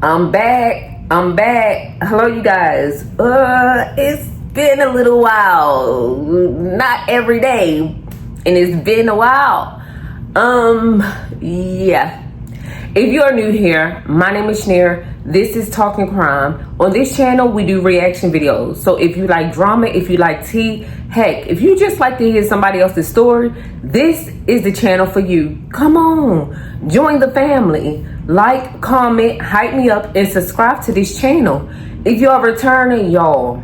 I'm back. Hello, you guys. It's been a little while. Not every day. And it's been a while. Yeah. If you are new here, my name is Shaneria. This is Talking Crime. On this channel, we do reaction videos. So if you like drama, if you like tea, heck, if you just like to hear somebody else's story, this is the channel for you. Come on, join the family. Like, comment, hype me up, and subscribe to this channel. If you are returning, y'all,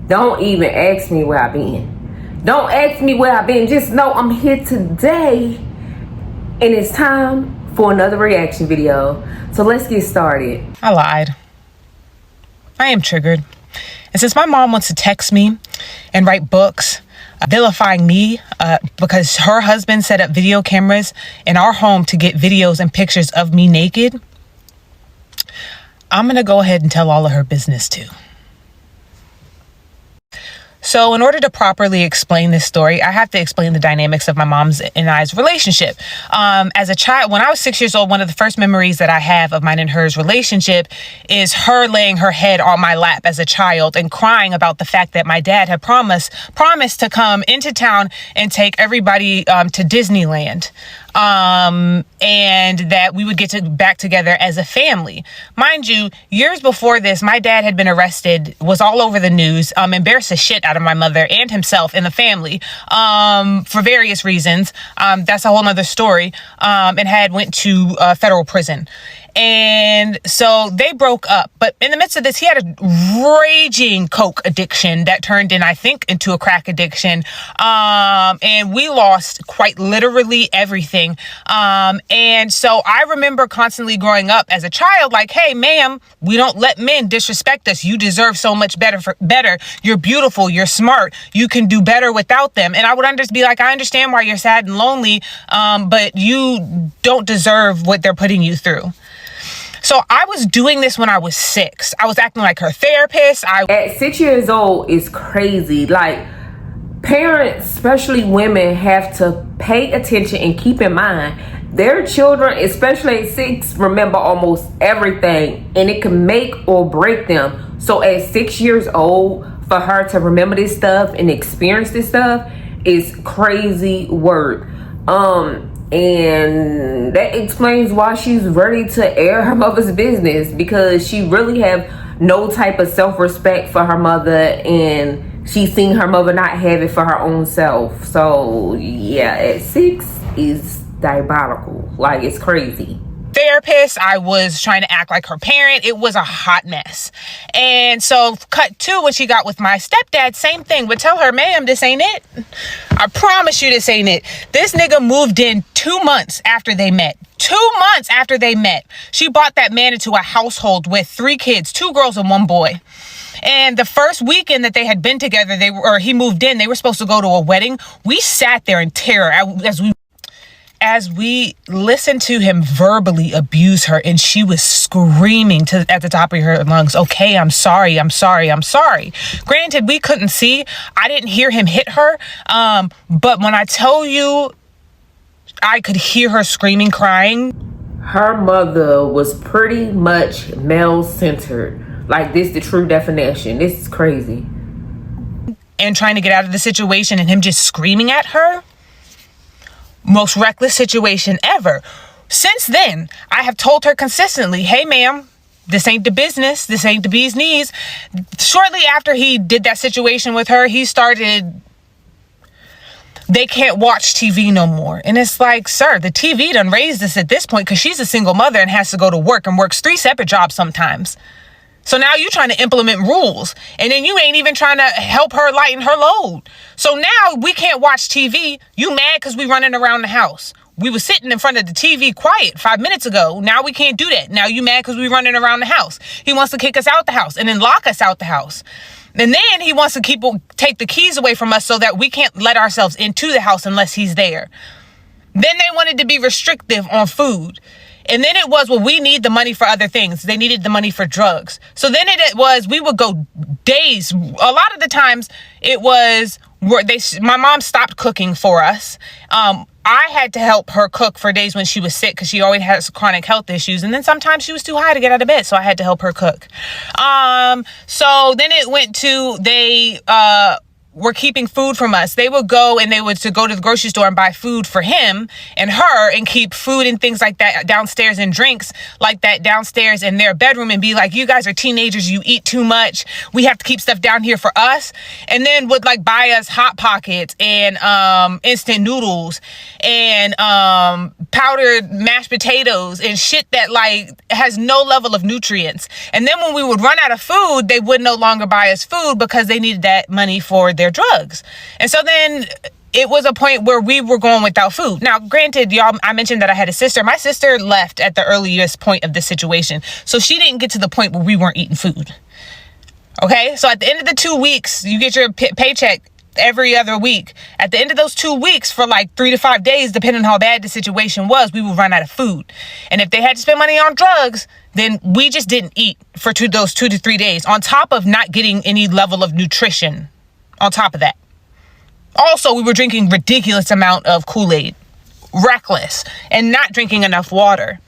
don't even ask me where I've been. Don't ask me where I've been. Just know I'm here today, and it's time for another reaction video. So let's get started. I lied. I am triggered. And since my mom wants to text me and write books vilifying me because her husband set up video cameras in our home to get videos and pictures of me naked, I'm gonna go ahead and tell all of her business too. So in order to properly explain this story, I have to explain the dynamics of my mom's and I's relationship. As a child, when I was 6 years old, one of the first memories that I have of mine and her's relationship is her laying her head on my lap as a child and crying about the fact that my dad had promised to come into town and take everybody to Disneyland. And that we would get back together as a family. Mind you, years before this, my dad had been arrested, was all over the news, embarrassed the shit out of my mother and himself and the family, for various reasons. That's a whole nother story, and had went to federal prison. And so they broke up. But in the midst of this, he had a raging coke addiction that turned in, I think, into a crack addiction. And we lost quite literally everything. And so I remember constantly growing up as a child, like, hey, ma'am, we don't let men disrespect us. You deserve so much better. You're beautiful. You're smart. You can do better without them. And I would be like, I understand why you're sad and lonely, but you don't deserve what they're putting you through. So I was doing this when I was 6. I was acting like her therapist. At 6 years old is crazy. Like, parents, especially women, have to pay attention and keep in mind their children, especially at 6, remember almost everything, and it can make or break them. So at 6 years old, for her to remember this stuff and experience this stuff is crazy work. And that explains why she's ready to air her mother's business, because she really have no type of self-respect for her mother, and she's seen her mother not have it for her own self. So yeah, at 6 is diabolical. Like, it's crazy. Therapist, I was trying to act like her parent. It was a hot mess. And so cut to when she got with my stepdad, same thing. Would tell her, ma'am, this ain't it. I promise you this ain't it. This nigga moved in 2 months after they met. 2 months after they met. She brought that man into a household with 3 kids, 2 girls and 1 boy. And the first weekend that they had been together, he moved in, they were supposed to go to a wedding. We sat there in terror as we listened to him verbally abuse her, and she was screaming at the top of her lungs, okay, I'm sorry. Granted, we couldn't see. I didn't hear him hit her. But when I tell you, I could hear her screaming, crying. Her mother was pretty much male-centered. Like, this the true definition. This is crazy. And trying to get out of the situation, and him just screaming at her. Most reckless situation ever. Since then, I have told her consistently, hey, ma'am, this ain't the business. This ain't the bee's knees. Shortly after he did that situation with her, he started, they can't watch TV no more. And it's like, sir, the TV done raised us at this point, because she's a single mother and has to go to work and works 3 separate jobs sometimes. So now you trying to implement rules, and then you ain't even trying to help her lighten her load. So now we can't watch TV. You mad because we running around the house. We was sitting in front of the TV quiet 5 minutes ago. Now we can't do that. Now you mad because we running around the house. He wants to kick us out the house and then lock us out the house. And then he wants to take the keys away from us so that we can't let ourselves into the house unless he's there. Then they wanted to be restrictive on food. And then it was, well, we need the money for other things. They needed the money for drugs. So then it was, we would go days. A lot of the times it was, my mom stopped cooking for us. I had to help her cook for days when she was sick because she always has chronic health issues. And then sometimes she was too high to get out of bed, so I had to help her cook. So then it went to, they were keeping food from us. They would go and they would to go to the grocery store and buy food for him and her and keep food and things like that downstairs and drinks like that downstairs in their bedroom and be like, you guys are teenagers, you eat too much, we have to keep stuff down here for us. And then would like buy us Hot Pockets and instant noodles and powdered mashed potatoes and shit that like has no level of nutrients. And then when we would run out of food, they would no longer buy us food because they needed that money for their drugs. And so then it was a point where we were going without food. Now, granted, y'all, I mentioned that I had a sister. My sister left at the earliest point of this situation. So she didn't get to the point where we weren't eating food. Okay? So at the end of the 2 weeks, you get your paycheck every other week. At the end of those 2 weeks, for like 3 to 5 days, depending on how bad the situation was, we would run out of food. And if they had to spend money on drugs, then we just didn't eat for those 2 to 3 days, on top of not getting any level of nutrition on top of that. Also, we were drinking ridiculous amount of Kool-Aid, reckless, and not drinking enough water.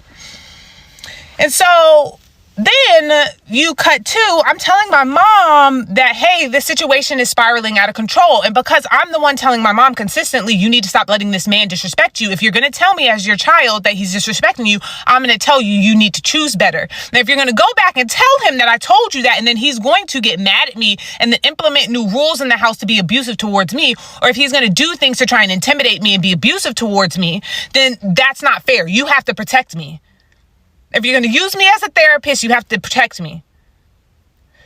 And so then you cut to, I'm telling my mom that, hey, this situation is spiraling out of control. And because I'm the one telling my mom consistently, you need to stop letting this man disrespect you. If you're going to tell me as your child that he's disrespecting you, I'm going to tell you, you need to choose better. And if you're going to go back and tell him that I told you that, and then he's going to get mad at me and then implement new rules in the house to be abusive towards me, or if he's going to do things to try and intimidate me and be abusive towards me, then that's not fair. You have to protect me. If you're going to use me as a therapist, you have to protect me.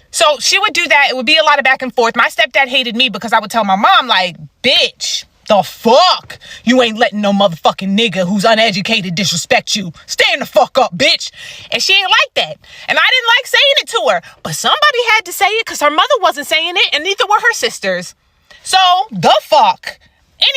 So she would do that. It would be a lot of back and forth. My stepdad hated me because I would tell my mom, like, bitch, the fuck? You ain't letting no motherfucking nigga who's uneducated disrespect you. Stand the fuck up, bitch. And she ain't like that. And I didn't like saying it to her. But somebody had to say it because her mother wasn't saying it, and neither were her sisters. So, the fuck?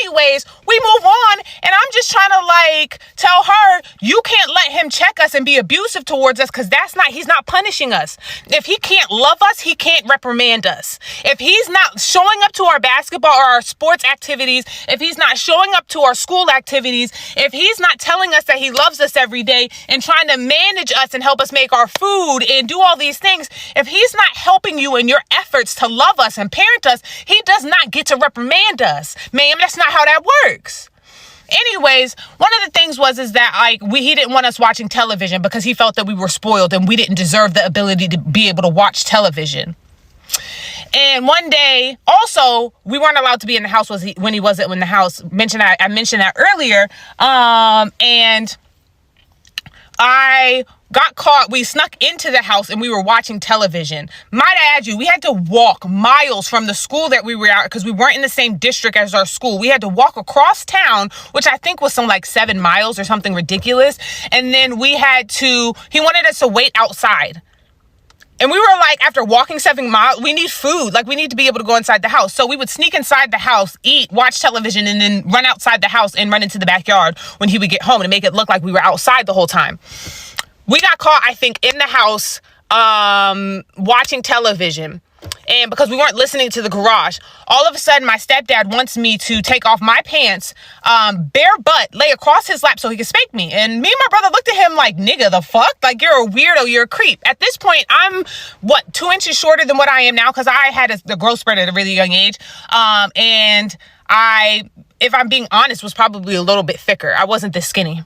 Anyways, we move on, and I'm just trying to like tell her, you can't let him check us and be abusive towards us, because he's not punishing us. If he can't love us, he can't reprimand us. If he's not showing up to our basketball or our sports activities, if he's not showing up to our school activities, if he's not telling us that he loves us every day and trying to manage us and help us make our food and do all these things, if he's not helping you in your efforts to love us and parent us, he does not get to reprimand us. Ma'am, that's not how that works. Anyways, one of the things is that like he didn't want us watching television because he felt that we were spoiled and we didn't deserve the ability to be able to watch television. And one day, also, we weren't allowed to be in the house when he wasn't in the house. I mentioned that earlier. And I got caught. We snuck into the house and we were watching television. Might I add you, we had to walk miles from the school that we were at because we weren't in the same district as our school. We had to walk across town, which I think was some like 7 miles or something ridiculous. And then he wanted us to wait outside. And we were like, after walking 7 miles, we need food. Like, we need to be able to go inside the house. So we would sneak inside the house, eat, watch television, and then run outside the house and run into the backyard when he would get home to make it look like we were outside the whole time. We got caught, I think, in the house watching television. And because we weren't listening to the garage, all of a sudden my stepdad wants me to take off my pants, bare butt, lay across his lap so he could spank me. And me and my brother looked at him like, nigga, the fuck? Like, you're a weirdo, you're a creep. At this point, I'm, 2 inches shorter than what I am now because I had the growth spurt at a really young age. And if I'm being honest, was probably a little bit thicker. I wasn't this skinny.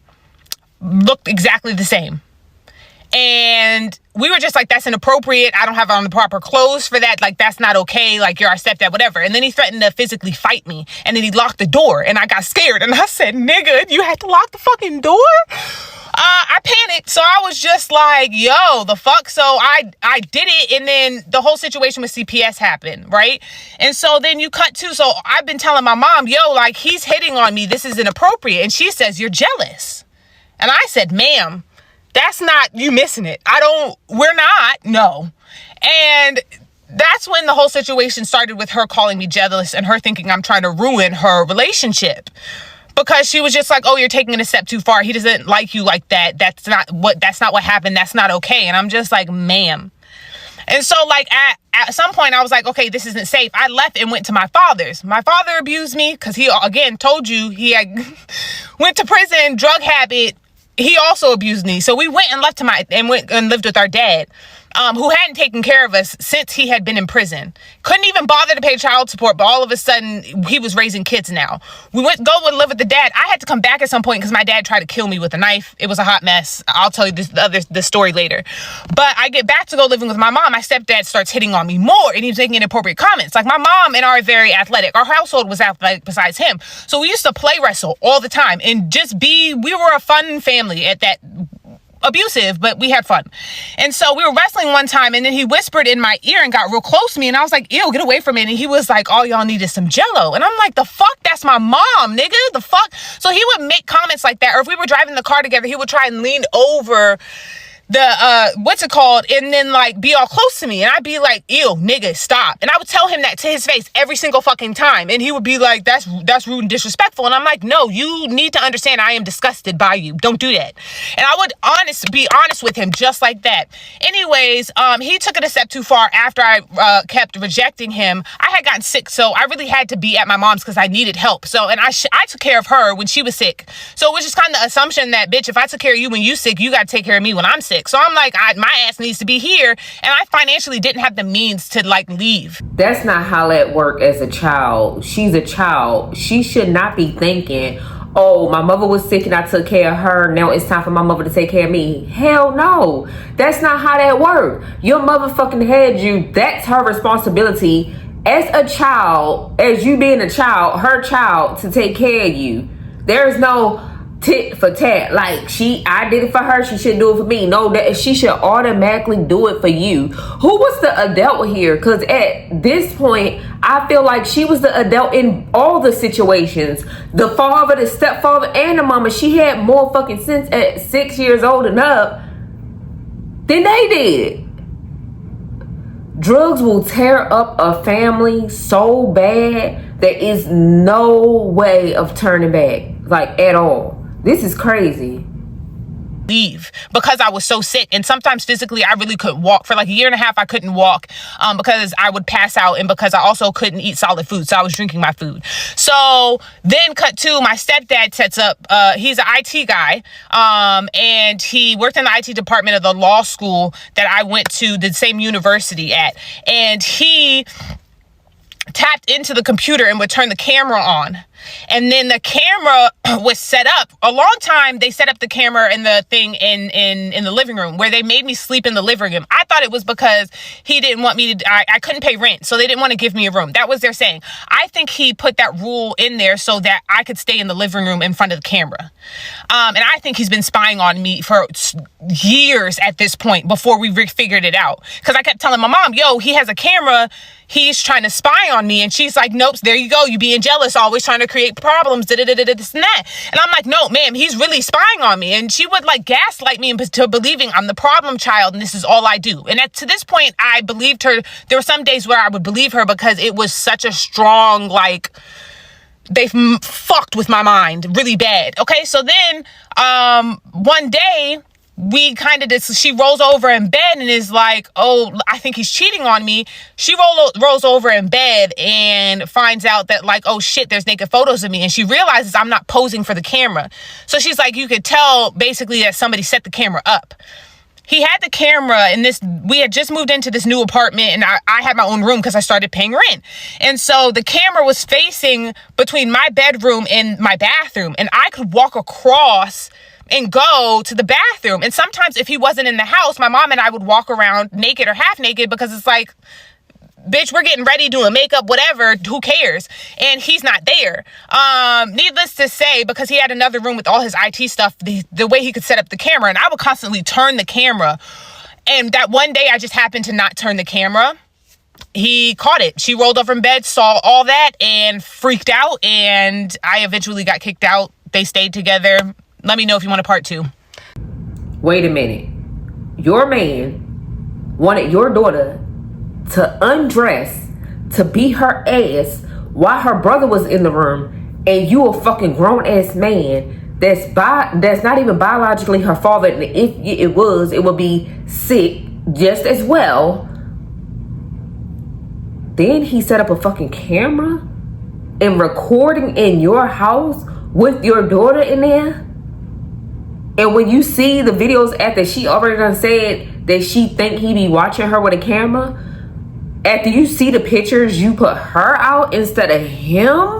Looked exactly the same. And we were just like, that's inappropriate. I don't have on the proper clothes for that. Like, that's not okay. Like, you're our stepdad, whatever. And then he threatened to physically fight me. And then he locked the door. And I got scared. And I said, nigga, you had to lock the fucking door? I panicked. So I was just like, yo, the fuck? So I did it. And then the whole situation with CPS happened, right? And so then you cut to, so I've been telling my mom, yo, like, he's hitting on me. This is inappropriate. And she says, you're jealous. And I said, ma'am, that's not, you missing it. We're not, no. And that's when the whole situation started with her calling me jealous and her thinking I'm trying to ruin her relationship. Because she was just like, oh, you're taking it a step too far. He doesn't like you like that. That's not what happened. That's not okay. And I'm just like, ma'am. And so like at some point I was like, okay, this isn't safe. I left and went to my father's. My father abused me because he, again, told you he had went to prison, drug habit. He also abused me. So we went and went and lived with our dad, who hadn't taken care of us since he had been in prison. Couldn't even bother to pay child support, but all of a sudden he was raising kids now. We went go and live with the dad. I had to come back at some point because my dad tried to kill me with a knife. It was a hot mess. I'll tell you the story later. But I get back to go living with my mom. My stepdad starts hitting on me more, and he's making inappropriate comments. Like, my mom and I are very athletic. Our household was athletic besides him. So we used to play wrestle all the time and we were a fun family at that. Abusive, but we had fun. And so we were wrestling one time, and then he whispered in my ear and got real close to me, and I was like, ew, get away from me. And he was like, all y'all need is some Jello. And I'm like, the fuck? That's my mom, nigga. The fuck? So he would make comments like that, or if we were driving the car together, he would try and lean over the what's it called, and then like be all close to me, and I'd be like, ew, nigga, stop. And I would tell him that to his face every single fucking time, and he would be like, that's rude and disrespectful. And I'm like, no, you need to understand I am disgusted by you. Don't do that. And I would be honest with him just like that. Anyways, he took it a step too far. After I kept rejecting him, I had gotten sick, so I really had to be at my mom's because I needed help. So, and I took care of her when she was sick. So it was just kind of the assumption that, bitch, if I took care of you when you sick, you got to take care of me when I'm sick. So I'm like, my ass needs to be here, and I financially didn't have the means to like leave. That's not how that work as a child. She's a child. She should not be thinking, oh, my mother was sick and I took care of her. Now it's time for my mother to take care of me. Hell no. That's not how that worked. Your mother fucking had you. That's her responsibility as a child, as you being a child, her child, to take care of you. There's no tit for tat. Like, I did it for her, she should do it for me. No, that she should automatically do it for you. Who was the adult here? Because at this point, I feel like she was the adult in all the situations. The father, the stepfather, and the mama. She had more fucking sense at 6 years old and up than they did. Drugs will tear up a family so bad there is no way of turning back, like, at all. This is crazy. Leave because I was so sick, and sometimes physically I really couldn't walk. For like a year and a half I couldn't walk because I would pass out, and because I also couldn't eat solid food, so I was drinking my food. So then cut to my stepdad sets up, he's an IT guy, and he worked in the IT department of the law school that I went to the same university at, and he tapped into the computer and would turn the camera on. And then the camera was set up. A long time, they set up the camera and the thing in the living room, where they made me sleep in the living room. I thought it was because he didn't want me to, I couldn't pay rent, so they didn't want to give me a room. That was their saying. I think he put that rule in there so that I could stay in the living room in front of the camera. And I think he's been spying on me for years at this point before we figured it out. Because I kept telling my mom, yo, he has a camera, he's trying to spy on me. And she's like, nope, there you go. You being jealous, always trying to create problems, this and that. And I'm like, no, ma'am, he's really spying on me. And she would like gaslight me into believing I'm the problem child and this is all I do. And to this point, I believed her. There were some days where I would believe her because it was such a strong, like, they fucked with my mind really bad. Okay, so then one day, we kind of did, she rolls over in bed and is like, oh, I think he's cheating on me. She rolls over in bed and finds out that, like, oh shit, there's naked photos of me. And she realizes I'm not posing for the camera. So she's like, you could tell basically that somebody set the camera up. He had the camera in this, we had just moved into this new apartment, and I had my own room because I started paying rent. And so the camera was facing between my bedroom and my bathroom, and I could walk across and go to the bathroom. And sometimes if he wasn't in the house, my mom and I would walk around naked or half naked, because it's like, bitch, we're getting ready, doing makeup, whatever, who cares? And he's not there. Needless to say, because he had another room with all his IT stuff, the way he could set up the camera, and I would constantly turn the camera. And that one day I just happened to not turn the camera. He caught it. She rolled over in bed, saw all that, and freaked out. And I eventually got kicked out. They stayed together. Let me know if you want a part 2. Wait a minute. Your man wanted your daughter to undress, to beat her ass while her brother was in the room, and you a fucking grown-ass man that's not even biologically her father, and if it was, it would be sick just as well, then he set up a fucking camera and recording in your house with your daughter in there. And when you see the videos after she already done said that she think he be watching her with a camera, after you see the pictures, you put her out instead of him?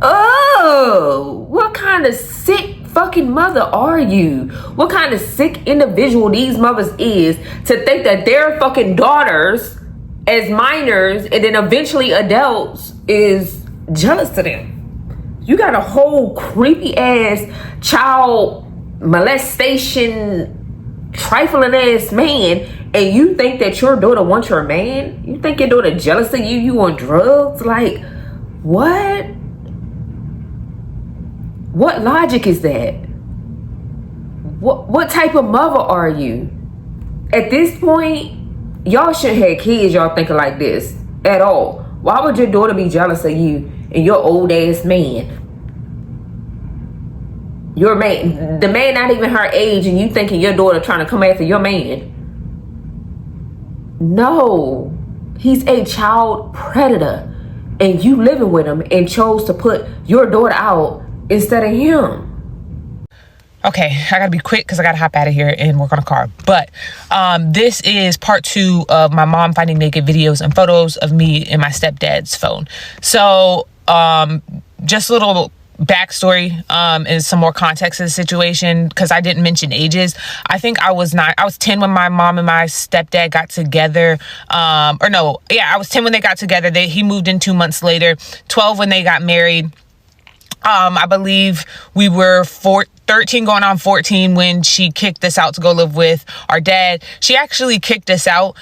Oh, what kind of sick fucking mother are you? What kind of sick individual these mothers is to think that their fucking daughters as minors and then eventually adults is jealous of them? You got a whole creepy ass child molestation trifling ass man, and you think that your daughter wants your man? You think your daughter jealous of you? You on drugs? Like, what? What logic is that? What type of mother are you? At this point, y'all shouldn't have kids y'all thinking like this at all. Why would your daughter be jealous of you and your old ass man? Your man, the man not even her age, and you thinking your daughter trying to come after your man. No, he's a child predator, and you living with him and chose to put your daughter out instead of him. Okay, I gotta be quick because I gotta hop out of here and work on a car. But this is part 2 of my mom finding naked videos and photos of me and my stepdad's phone. So just a little backstory and some more context of the situation, because I didn't mention ages. I think I was 10 when my mom and my stepdad got together. I was 10 when they got together. He moved in 2 months later. 12 when they got married. I believe we were 13 going on 14 when she kicked us out to go live with our dad. She actually kicked us out.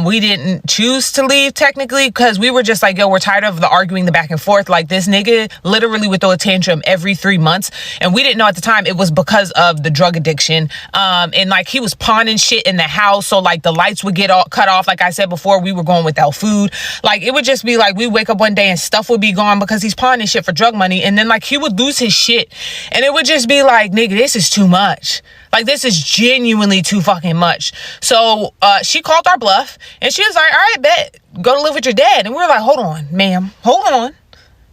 We didn't choose to leave technically, because we were just like, yo, we're tired of the arguing, the back and forth. Like, this nigga literally would throw a tantrum every 3 months. And we didn't know at the time it was because of the drug addiction. And like, he was pawning shit in the house. So like, the lights would get cut off. Like I said before, we were going without food. Like, it would just be like, we wake up one day and stuff would be gone because he's pawning shit for drug money. And then like, he would lose his shit. And it would just be like, nigga, this is too much. Like, this is genuinely too fucking much. So she called our bluff and she was like, all right, bet, go to live with your dad. And we were like, hold on, ma'am, hold on,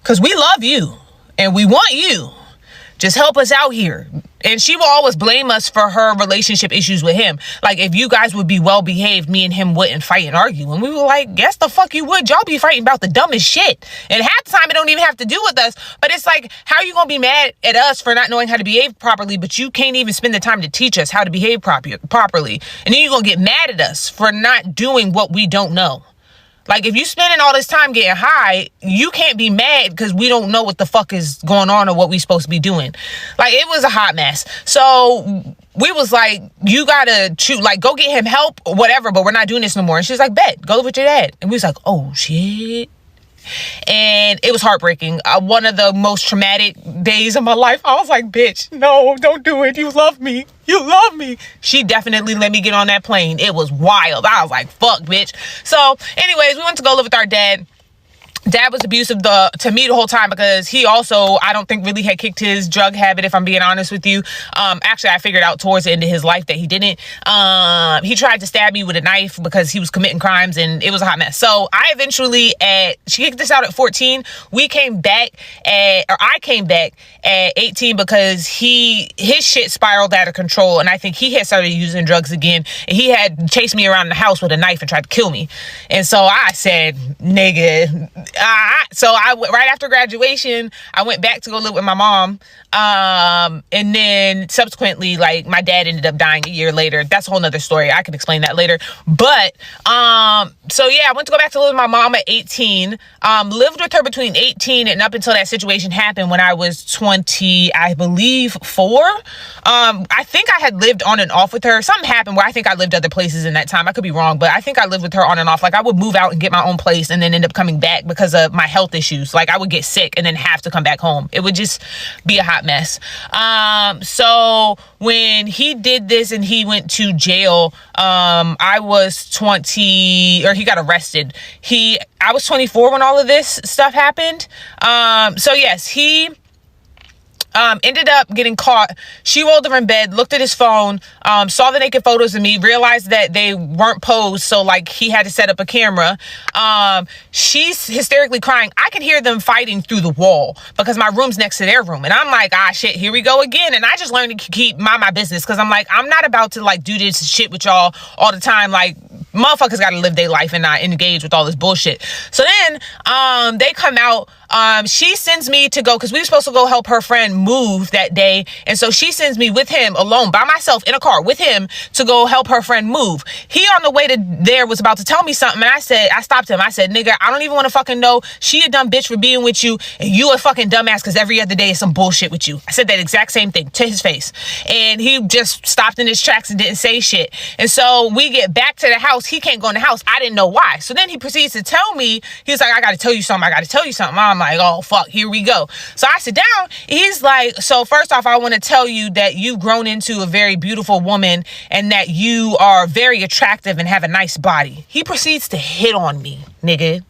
because we love you and we want you. Just help us out here. And she will always blame us for her relationship issues with him. Like, if you guys would be well behaved, me and him wouldn't fight and argue. And we were like, yes, the fuck you would. Y'all be fighting about the dumbest shit. And half the time it don't even have to do with us. But it's like, how are you going to be mad at us for not knowing how to behave properly, but you can't even spend the time to teach us how to behave properly? And then you're going to get mad at us for not doing what we don't know. Like, if you spending all this time getting high, you can't be mad because we don't know what the fuck is going on or what we supposed to be doing. Like, it was a hot mess. So we was like, you gotta choose, like, go get him help or whatever, but we're not doing this no more. And she's like, bet, go live with your dad. And we was like, oh shit. And it was heartbreaking. One of the most traumatic days of my life. I was like, bitch, no, don't do it. You love me. You love me. She definitely let me get on that plane. It was wild. I was like, fuck, bitch. So anyways, we went to go live with our dad. Dad was abusive to me the whole time because he also, I don't think, really had kicked his drug habit, if I'm being honest with you. Actually, I figured out towards the end of his life that he didn't. He tried to stab me with a knife because he was committing crimes, and it was a hot mess. So I eventually, she kicked us out at 14. I came back at 18 because his shit spiraled out of control, and I think he had started using drugs again, and he had chased me around the house with a knife and tried to kill me. And so I said, nigga, right after graduation, I went back to go live with my mom. And then subsequently, like, my dad ended up dying a year later. That's a whole nother story. I can explain that later. But, so yeah, I went to go back to live with my mom at 18, lived with her between 18 and up until that situation happened when I was 20, I believe 4. I think I had lived on and off with her. Something happened where I think I lived other places in that time. I could be wrong, but I think I lived with her on and off. Like, I would move out and get my own place and then end up coming back because of my health issues. Like, I would get sick and then have to come back home. It would just be a hot mess. So when he did this and he went to jail, I was 20, or he got arrested. I was 24 when all of this stuff happened. So yes, he ended up getting caught. She rolled over in bed, looked at his phone, saw the naked photos of me, realized that they weren't posed, so like he had to set up a camera. She's hysterically crying. I can hear them fighting through the wall because my room's next to their room, and I'm like, ah shit, here we go again. And I just learned to keep my business because I'm like, I'm not about to like do this shit with y'all all the time. Like, motherfuckers gotta live their life and not engage with all this bullshit. So then they come out. She sends me to go, because we were supposed to go help her friend move that day, and so she sends me with him alone by myself in a car with him to go help her friend move. He on the way to there was about to tell me something, and I stopped him. I said, nigga, I don't even want to fucking know. She a dumb bitch for being with you, and you a fucking dumbass because every other day is some bullshit with you. I said that exact same thing to his face, and he just stopped in his tracks and didn't say shit. And so we get back to the house. He can't go in the house. I didn't know why. So then he proceeds to tell me, he's like, I gotta tell you something. I'm like, oh fuck, here we go. So I sit down. He's like, so first off, I want to tell you that you've grown into a very beautiful woman and that you are very attractive and have a nice body. He proceeds to hit on me, nigga.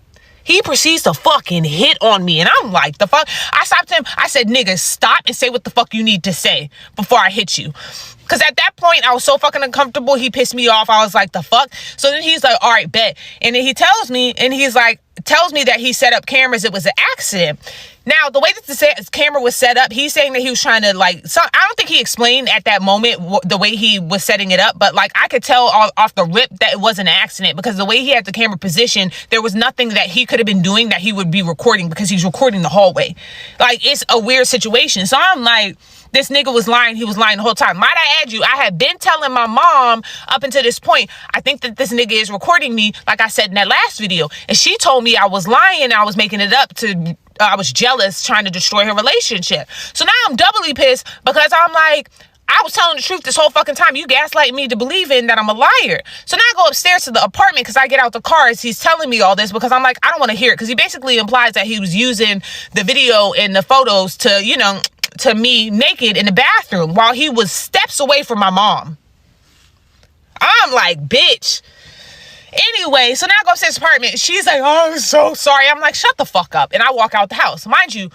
He proceeds to fucking hit on me. And I'm like, the fuck? I stopped him. I said, nigga, stop and say what the fuck you need to say before I hit you. Because at that point, I was so fucking uncomfortable. He pissed me off. I was like, the fuck? So then he's like, all right, bet. And then he tells me that he set up cameras. It was an accident. Now, the way that the camera was set up, he's saying that he was trying to I don't think he explained at that moment the way he was setting it up, but like I could tell off the rip that it wasn't an accident because the way he had the camera positioned, there was nothing that he could have been doing that he would be recording because he's recording the hallway. Like, it's a weird situation. So I'm like, this nigga was lying. He was lying the whole time. Might I add you, I had been telling my mom up until this point, I think that this nigga is recording me, like I said in that last video. And she told me I was lying. I was making it up I was jealous, trying to destroy her relationship. So now I'm doubly pissed because I'm like, I was telling the truth this whole fucking time. You gaslight me to believing that I'm a liar. So now I go upstairs to the apartment because I get out the car as he's telling me all this because I'm like, I don't want to hear it. Because he basically implies that he was using the video and the photos to me naked in the bathroom while he was steps away from my mom. I'm like, bitch. Anyway, so now I go upstairs to the apartment. She's like, oh, I'm so sorry. I'm like, shut the fuck up. And I walk out the house. Mind you,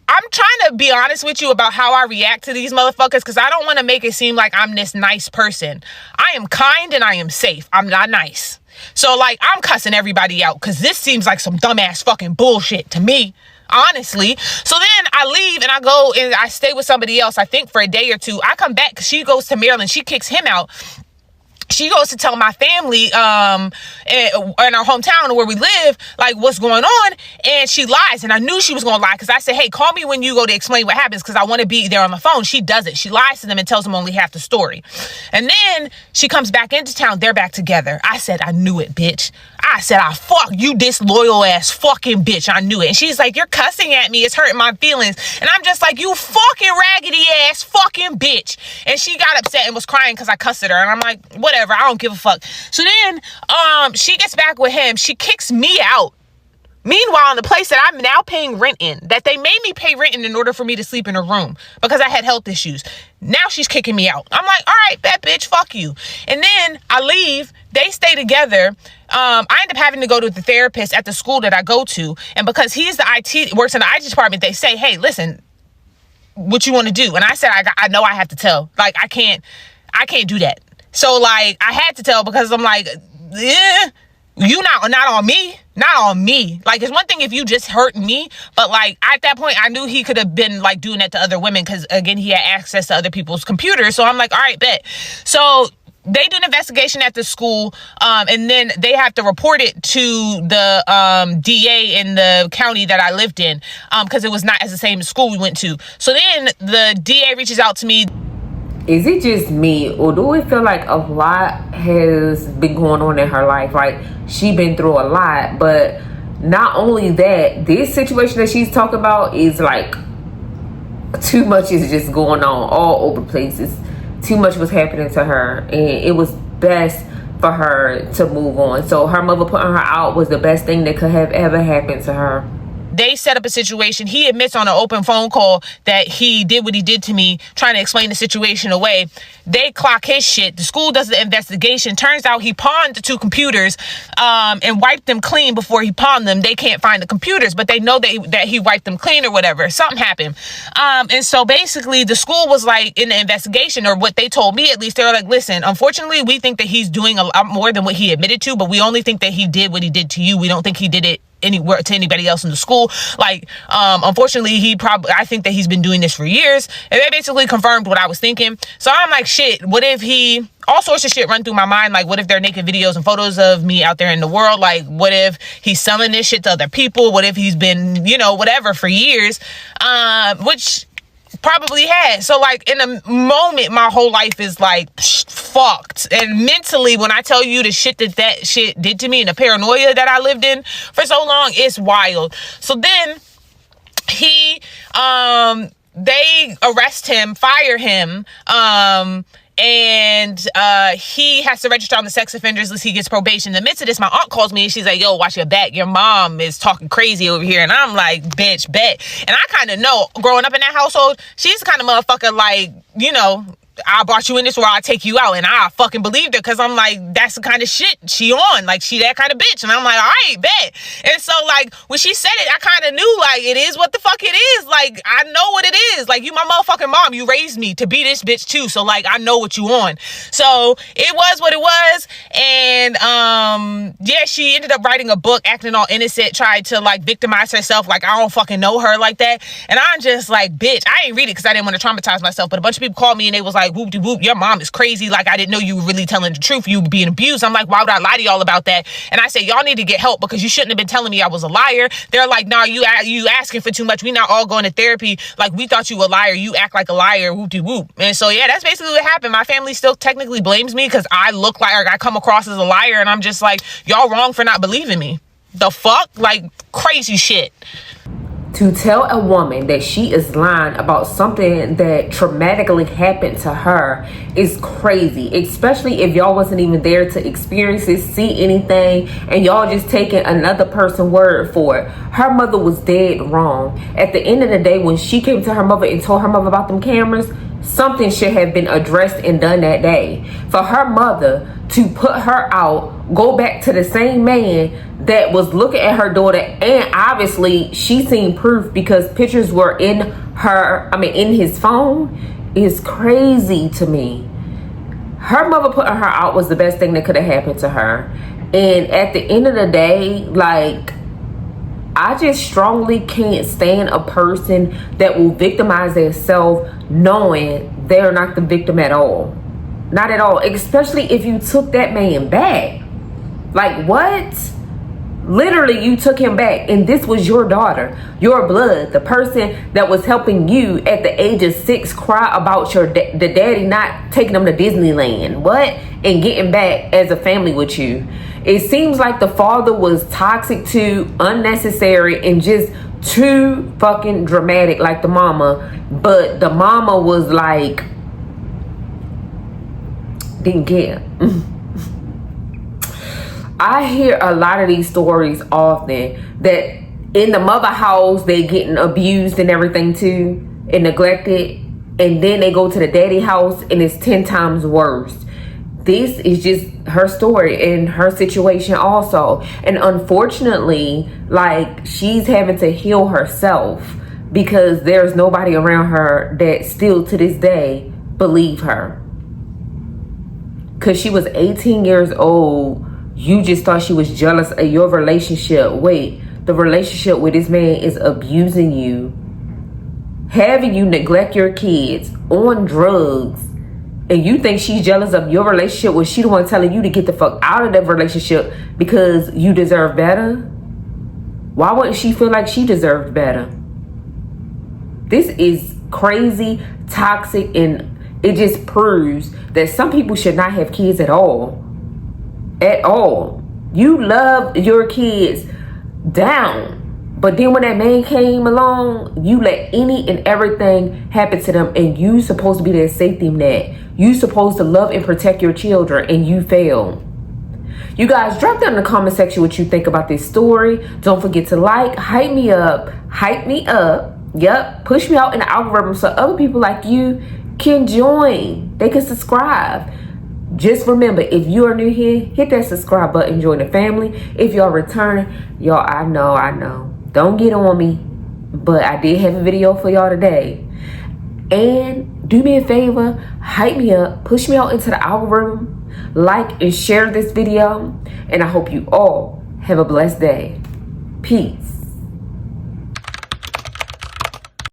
I'm trying to be honest with you about how I react to these motherfuckers because I don't want to make it seem like I'm this nice person. I am kind and I am safe. I'm not nice. So, like, I'm cussing everybody out because this seems like some dumbass fucking bullshit to me. Honestly. So then I leave and I go and I stay with somebody else, I think for a day or two. I come back because she goes to Maryland. She kicks him out. She goes to tell my family in our hometown where we live, like, what's going on. And she lies. And I knew she was going to lie because I said, hey, call me when you go to explain what happens because I want to be there on the phone. She doesn't. She lies to them and tells them only half the story. And then she comes back into town. They're back together. I said, I knew it, bitch. I said, I fuck you, disloyal ass fucking bitch. I knew it. And she's like, you're cussing at me. It's hurting my feelings. And I'm just like, you fucking raggedy ass fucking bitch. And she got upset and was crying because I cussed at her. And I'm like, whatever. I don't give a fuck. So then she gets back with him. She kicks me out. Meanwhile, in the place that I'm now paying rent in, that they made me pay rent in order for me to sleep in a room because I had health issues. Now she's kicking me out. I'm like, all right, bet, bitch, fuck you. And then I leave. They stay together. I end up having to go to the therapist at the school that I go to. And because he's works in the IT department, they say, hey, listen, what you want to do? And I said, I know I have to tell. Like, I can't do that. So, like, I had to tell because I'm like, you not on me. Not on me. Like, it's one thing if you just hurt me, but, like, at that point, I knew he could have been, like, doing that to other women because, again, he had access to other people's computers. So I'm like, all right, bet. So they do an investigation at the school, and then they have to report it to the DA in the county that I lived in because it was not as the same school we went to. So then the DA reaches out to me. Is it just me, or do it feel like a lot has been going on in her life? Like, she been through a lot, but not only that, this situation that she's talking about is like too much is just going on all over places. Too much was happening to her, and it was best for her to move on. So her mother putting her out was the best thing that could have ever happened to her. They set up a situation. He admits on an open phone call that he did what he did to me, trying to explain the situation away. They clock his shit. The school does the investigation. Turns out he pawned the 2 computers and wiped them clean before he pawned them. They can't find the computers, but they know that he wiped them clean or whatever. Something happened. And so basically the school was like, in the investigation, or what they told me at least, they were like, listen, unfortunately, we think that he's doing a lot more than what he admitted to, but we only think that he did what he did to you. We don't think he did it anywhere to anybody else in the school. Like, unfortunately, I think that he's been doing this for years. And they basically confirmed what I was thinking. So I'm like, shit, what if all sorts of shit run through my mind. Like, what if they're naked videos and photos of me out there in the world? Like, what if he's selling this shit to other people? What if he's been, whatever for years? Which probably has. So like, in a moment, my whole life is like fucked. And mentally, when I tell you the shit that shit did to me and the paranoia that I lived in for so long, it's wild. So then they arrest him, fire him, and he has to register on the sex offenders list. He gets probation. In the midst of this, my aunt calls me and she's like, yo, watch your back. Your mom is talking crazy over here. And I'm like, bitch, bet. And I kind of know, growing up in that household, she's the kind of motherfucker like, I brought you in this world, I'll take you out. And I fucking believed her, because I'm like, that's the kind of shit she on. Like, she that kind of bitch. And I'm like, all right, bet. And so, like, when she said it, I kind of knew, like, it is what the fuck it is. Like, I know what it is. Like, you my motherfucking mom. You raised me to be this bitch, too. So, like, I know what you on. So, it was what it was. And, yeah, she ended up writing a book, acting all innocent, tried to, like, victimize herself. Like, I don't fucking know her like that. And I'm just like, bitch, I ain't read it because I didn't want to traumatize myself. But a bunch of people called me and they was like, whoop-de-whoop, your mom is crazy. Like, I didn't know you were really telling the truth. You were being abused. I'm like, why would I lie to y'all about that? And I said, y'all need to get help, because you shouldn't have been telling me I was a liar. They're like, nah, you asking for too much. We not all going to therapy. Like, we thought you were a liar. You act like a liar. Whoop-de-whoop. And so, yeah, that's basically what happened. My family still technically blames me because I look like, or I come across as a liar. And I'm just like, y'all wrong for not believing me. The fuck? Like, crazy shit. To tell a woman that she is lying about something that traumatically happened to her is crazy, especially if y'all wasn't even there to experience it, see anything, and y'all just taking another person's word for it. Her mother was dead wrong. At the end of the day, when she came to her mother and told her mother about them cameras, something should have been addressed and done that day. For her mother to put her out, go back to the same man that was looking at her daughter, and obviously she seen proof because pictures were in his phone, is crazy to me. Her mother putting her out was the best thing that could have happened to her. And at the end of the day, like, I just strongly can't stand a person that will victimize themselves knowing they're not the victim at all. Not at all. Especially if you took that man back. Like, what? Literally, you took him back, and this was your daughter, your blood, the person that was helping you at the age of 6 cry about the daddy not taking them to Disneyland. What? And getting back as a family with you. It seems like the father was toxic too, unnecessary, and just too fucking dramatic like the mama. But the mama was like, didn't care. I hear a lot of these stories often that in the mother house they getting abused and everything too, and neglected, and then they go to the daddy house and it's 10 times worse. This is just her story and her situation also. And unfortunately, like, she's having to heal herself because there's nobody around her that still to this day believe her. Because she was 18 years old. You just thought she was jealous of your relationship. Wait, the relationship with this man is abusing you, having you neglect your kids, on drugs, and you think she's jealous of your relationship when she the one telling you to get the fuck out of that relationship because you deserve better? Why wouldn't she feel like she deserved better? This is crazy, toxic, and it just proves that some people should not have kids at all. At all. You love your kids down, but then when that man came along, you let any and everything happen to them, and you supposed to be their safety net. You supposed to love and protect your children, and you failed. You guys, drop down in the comment section what you think about this story. Don't forget to like, hype me up. Yep, push me out in the algorithm so other people like you can join. They can subscribe. Just remember, if you are new here, hit that subscribe button, join the family. If y'all returning, y'all, I know. Don't get on me, but I did have a video for y'all today. And do me a favor, hype me up, push me out into the algorithm, like and share this video. And I hope you all have a blessed day. Peace.